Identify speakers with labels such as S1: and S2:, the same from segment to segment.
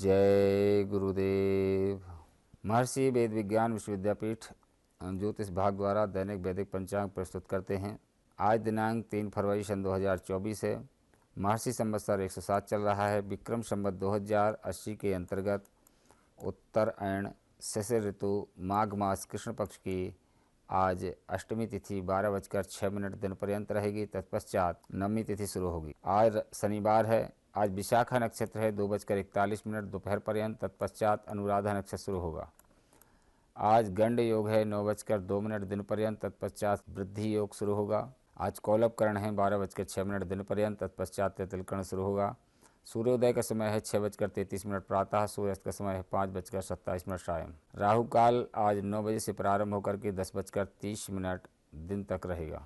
S1: जय गुरुदेव। महर्षि वेद विज्ञान विश्वविद्यापीठ ज्योतिष भाग द्वारा दैनिक वैदिक पंचांग प्रस्तुत करते हैं। आज दिनांक 3 फरवरी सन 2024 है। महर्षि संवत्सर 107 चल रहा है। विक्रम संवत 2080 के अंतर्गत उत्तरायण शिशिर ऋतु माघ मास कृष्ण पक्ष की आज अष्टमी तिथि 12:06 दिन पर्यंत रहेगी। तत्पश्चात नवमी तिथि शुरू होगी। आज शनिवार है। आज विशाखा नक्षत्र है 2:41 दोपहर पर्यंत। तत्पश्चात अनुराधा नक्षत्र शुरू होगा। आज गंड योग है 9:02 दिन पर्यंत। तत्पश्चात वृद्धि योग शुरू होगा। आज कौलभ करण है 12:06 दिन पर्यंत। तत्पश्चात तिलकरण शुरू होगा। सूर्योदय का समय है 6:33 प्रातः। सूर्यास्त का समय है 5:27 सायं। राहु काल आज 9 बजे से प्रारंभ होकर के 10:30 दिन तक रहेगा।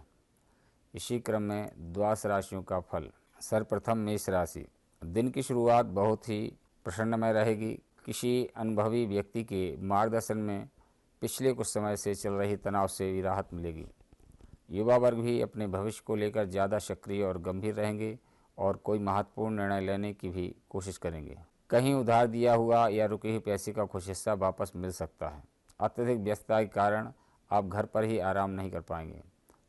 S1: इसी क्रम में द्वादश राशियों का फल। सर्वप्रथम मेष राशि। दिन की शुरुआत बहुत ही प्रसन्नमय रहेगी। किसी अनुभवी व्यक्ति के मार्गदर्शन में पिछले कुछ समय से चल रही तनाव से भी राहत मिलेगी। युवा वर्ग भी अपने भविष्य को लेकर ज़्यादा सक्रिय और गंभीर रहेंगे और कोई महत्वपूर्ण निर्णय लेने की भी कोशिश करेंगे। कहीं उधार दिया हुआ या रुके हुए पैसे का कुछ हिस्सा वापस मिल सकता है। अत्यधिक व्यस्तता के कारण आप घर पर ही आराम नहीं कर पाएंगे।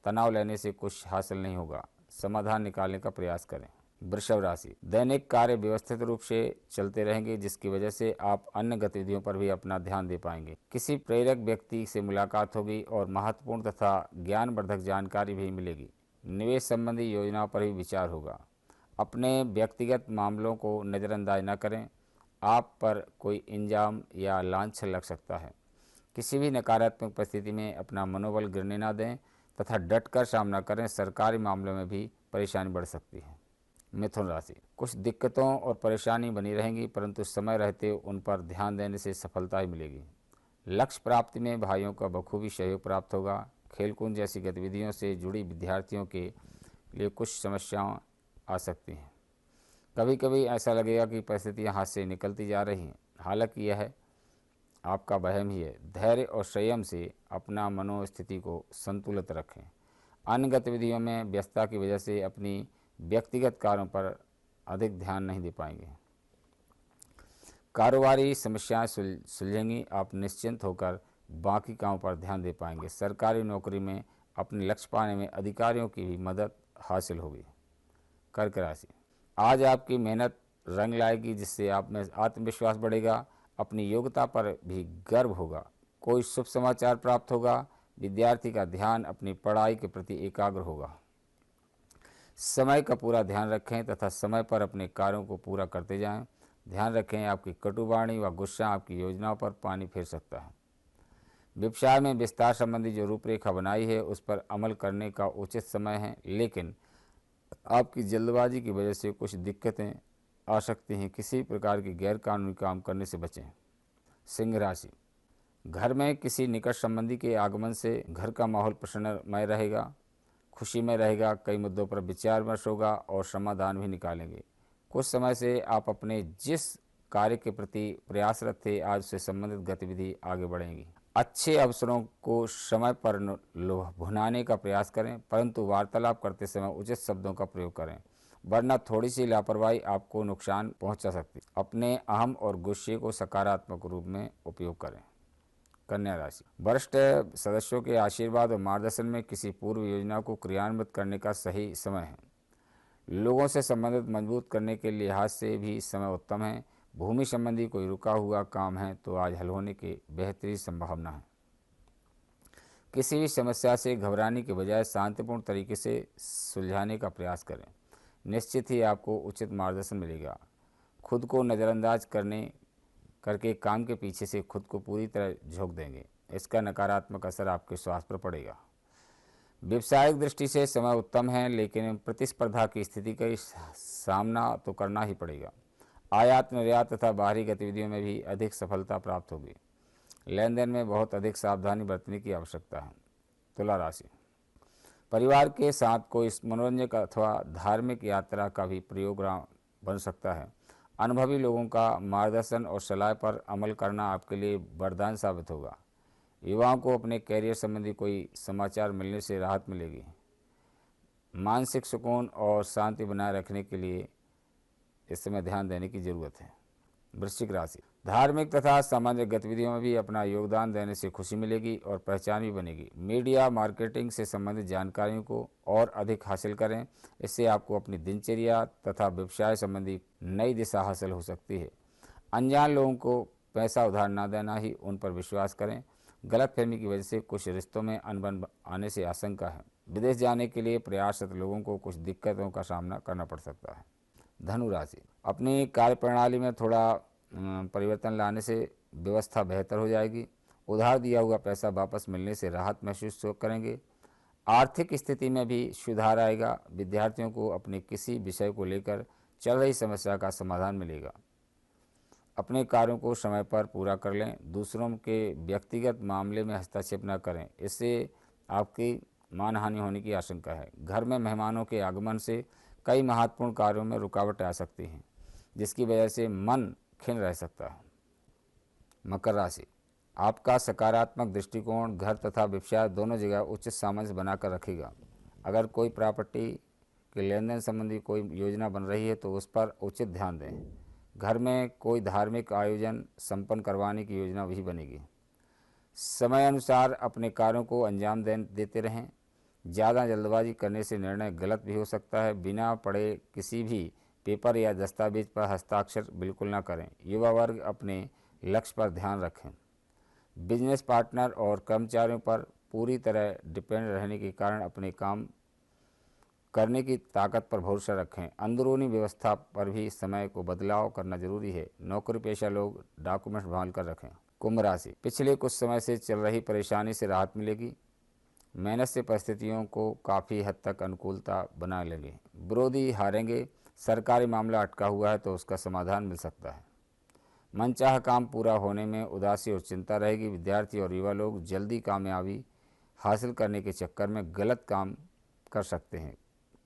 S1: तनाव लेने से कुछ हासिल नहीं होगा। समाधान निकालने का प्रयास करें। वृषभ राशि। दैनिक कार्य व्यवस्थित रूप से चलते रहेंगे, जिसकी वजह से आप अन्य गतिविधियों पर भी अपना ध्यान दे पाएंगे। किसी प्रेरक व्यक्ति से मुलाकात होगी और महत्वपूर्ण तथा ज्ञानवर्धक जानकारी भी मिलेगी। निवेश संबंधी योजनाओं पर भी विचार होगा। अपने व्यक्तिगत मामलों को नज़रअंदाज न करें। आप पर कोई इंजाम या लांछन लग सकता है। किसी भी नकारात्मक परिस्थिति में अपना मनोबल गिरने न दें तथा डटकर सामना करें। सरकारी मामलों में भी परेशानी बढ़ सकती है। मिथुन राशि। कुछ दिक्कतों और परेशानी बनी रहेंगी, परंतु समय रहते उन पर ध्यान देने से सफलता ही मिलेगी। लक्ष्य प्राप्ति में भाइयों का बखूबी सहयोग प्राप्त होगा। खेलकूद जैसी गतिविधियों से जुड़ी विद्यार्थियों के लिए कुछ समस्याएं आ सकती हैं। कभी कभी ऐसा लगेगा कि परिस्थितियां हाथ से निकलती जा रही हैं, हालांकि यह आपका वहम ही है। धैर्य और संयम से अपना मनोस्थिति को संतुलित रखें। अन्य गतिविधियों में व्यस्तता की वजह से अपनी व्यक्तिगत कार्यों पर अधिक ध्यान नहीं दे पाएंगे। कारोबारी समस्याएं सुलझेंगी। आप निश्चिंत होकर बाकी कामों पर ध्यान दे पाएंगे। सरकारी नौकरी में अपने लक्ष्य पाने में अधिकारियों की भी मदद हासिल होगी। कर्क राशि। आज आपकी मेहनत रंग लाएगी, जिससे आप में आत्मविश्वास बढ़ेगा। अपनी योग्यता पर भी गर्व होगा। कोई शुभ समाचार प्राप्त होगा। विद्यार्थी का ध्यान अपनी पढ़ाई के प्रति एकाग्र होगा। समय का पूरा ध्यान रखें तथा समय पर अपने कार्यों को पूरा करते जाएं। ध्यान रखें, आपकी कटुवाणी व गुस्सा आपकी योजनाओं पर पानी फेर सकता है। व्यवसाय में विस्तार संबंधी जो रूपरेखा बनाई है उस पर अमल करने का उचित समय है, लेकिन आपकी जल्दबाजी की वजह से कुछ दिक्कतें आ सकती हैं। किसी प्रकार की गैरकानूनी काम करने से बचें। सिंह राशि। घर में किसी निकट संबंधी के आगमन से घर का माहौल प्रसन्नमय रहेगा, खुशी में रहेगा। कई मुद्दों पर विचार विमर्श होगा और समाधान भी निकालेंगे। कुछ समय से आप अपने जिस कार्य के प्रति प्रयासरत थे, आज से संबंधित गतिविधि आगे बढ़ेंगी। अच्छे अवसरों को समय पर भुनाने का प्रयास करें, परंतु वार्तालाप करते समय उचित शब्दों का प्रयोग करें, वरना थोड़ी सी लापरवाही आपको नुकसान पहुंचा सकती है। अपने अहम और गुस्से को सकारात्मक रूप में उपयोग करें। कन्या राशि। वरिष्ठ सदस्यों के आशीर्वाद और मार्गदर्शन में किसी पूर्व योजना को क्रियान्वित करने का सही समय है। लोगों से संबंधित मजबूत करने के लिहाज से भी समय उत्तम है। भूमि संबंधी कोई रुका हुआ काम है तो आज हल होने की बेहतरीन संभावना है। किसी भी समस्या से घबराने के बजाय शांतिपूर्ण तरीके से सुलझाने का प्रयास करें। निश्चित ही आपको उचित मार्गदर्शन मिलेगा। खुद को नज़रअंदाज करके काम के पीछे से खुद को पूरी तरह झोंक देंगे। इसका नकारात्मक असर आपके स्वास्थ्य पर पड़ेगा। व्यवसायिक दृष्टि से समय उत्तम है, लेकिन प्रतिस्पर्धा की स्थिति का सामना तो करना ही पड़ेगा। आयात निर्यात तथा बाहरी गतिविधियों में भी अधिक सफलता प्राप्त होगी। लेन देन में बहुत अधिक सावधानी बरतने की आवश्यकता है। तुला राशि। परिवार के साथ कोई मनोरंजक अथवा धार्मिक यात्रा का भी प्रोग्राम बन सकता है। अनुभवी लोगों का मार्गदर्शन और सलाह पर अमल करना आपके लिए वरदान साबित होगा। युवाओं को अपने कैरियर संबंधी कोई समाचार मिलने से राहत मिलेगी। मानसिक सुकून और शांति बनाए रखने के लिए इस समय ध्यान देने की जरूरत है। वृश्चिक राशि, धार्मिक तथा सामाजिक गतिविधियों में भी अपना योगदान देने से खुशी मिलेगी और पहचान भी बनेगी। मीडिया मार्केटिंग से संबंधित जानकारियों को और अधिक हासिल करें, इससे आपको अपनी दिनचर्या तथा व्यवसाय संबंधी नई दिशा हासिल हो सकती है। अनजान लोगों को पैसा उधार न देना ही उन पर विश्वास करें। गलतफहमी की वजह से कुछ रिश्तों में अनबन आने से आशंका है। विदेश जाने के लिए प्रयासरत लोगों को कुछ दिक्कतों का सामना करना पड़ सकता है। धनु राशि, अपनी कार्यप्रणाली में थोड़ा परिवर्तन लाने से व्यवस्था बेहतर हो जाएगी। उधार दिया हुआ पैसा वापस मिलने से राहत महसूस करेंगे। आर्थिक स्थिति में भी सुधार आएगा। विद्यार्थियों को अपने किसी विषय को लेकर चल रही समस्या का समाधान मिलेगा। अपने कार्यों को समय पर पूरा कर लें। दूसरों के व्यक्तिगत मामले में हस्तक्षेप न करें, इससे आपकी मानहानि होने की आशंका है। घर में मेहमानों के आगमन से कई महत्वपूर्ण कार्यों में रुकावट आ सकती है, जिसकी वजह से मन खिन्न रह सकता है। मकर राशि, आपका सकारात्मक दृष्टिकोण घर तथा व्यवसाय दोनों जगह उचित सामंजस्य बनाकर रखेगा। अगर कोई प्रॉपर्टी के लेन देन संबंधी कोई योजना बन रही है तो उस पर उचित ध्यान दें। घर में कोई धार्मिक आयोजन संपन्न करवाने की योजना भी बनेगी। समय अनुसार अपने कार्यों को अंजाम देते रहें। ज़्यादा जल्दबाजी करने से निर्णय गलत भी हो सकता है। बिना पढ़े किसी भी पेपर या दस्तावेज पर हस्ताक्षर बिल्कुल ना करें। युवा वर्ग अपने लक्ष्य पर ध्यान रखें। बिजनेस पार्टनर और कर्मचारियों पर पूरी तरह डिपेंड रहने के कारण अपने काम करने की ताकत पर भरोसा रखें। अंदरूनी व्यवस्था पर भी समय को बदलाव करना जरूरी है। नौकरी पेशा लोग डॉक्यूमेंट संभाल कर रखें। कुंभ राशि, पिछले कुछ समय से चल रही परेशानी से राहत मिलेगी। मेहनत से परिस्थितियों को काफ़ी हद तक अनुकूलता बना लेंगे। विरोधी हारेंगे। सरकारी मामला अटका हुआ है तो उसका समाधान मिल सकता है। मनचाहा काम पूरा होने में उदासी और चिंता रहेगी। विद्यार्थी और युवा लोग जल्दी कामयाबी हासिल करने के चक्कर में गलत काम कर सकते हैं।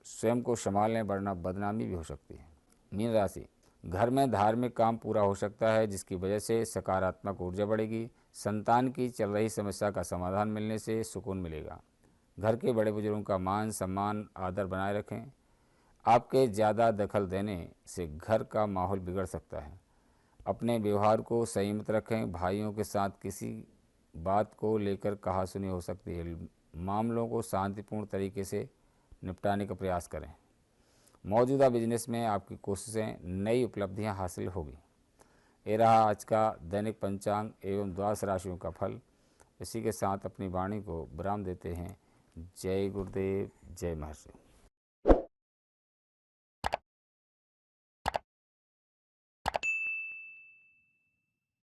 S1: स्वयं को संभालने वरना बदनामी भी हो सकती है। मीन राशि, घर में धार्मिक काम पूरा हो सकता है, जिसकी वजह से सकारात्मक ऊर्जा बढ़ेगी। संतान की चल रही समस्या का समाधान मिलने से सुकून मिलेगा। घर के बड़े बुजुर्गों का मान सम्मान आदर बनाए रखें। आपके ज़्यादा दखल देने से घर का माहौल बिगड़ सकता है। अपने व्यवहार को संयमित रखें। भाइयों के साथ किसी बात को लेकर कहासुनी हो सकती है। मामलों को शांतिपूर्ण तरीके से निपटाने का प्रयास करें। मौजूदा बिजनेस में आपकी कोशिशें नई उपलब्धियां हासिल होगी। ये रहा आज का दैनिक पंचांग एवं द्वादश राशियों का फल। इसी के साथ अपनी वाणी को विराम देते हैं। जय गुरुदेव, जय महर्षि।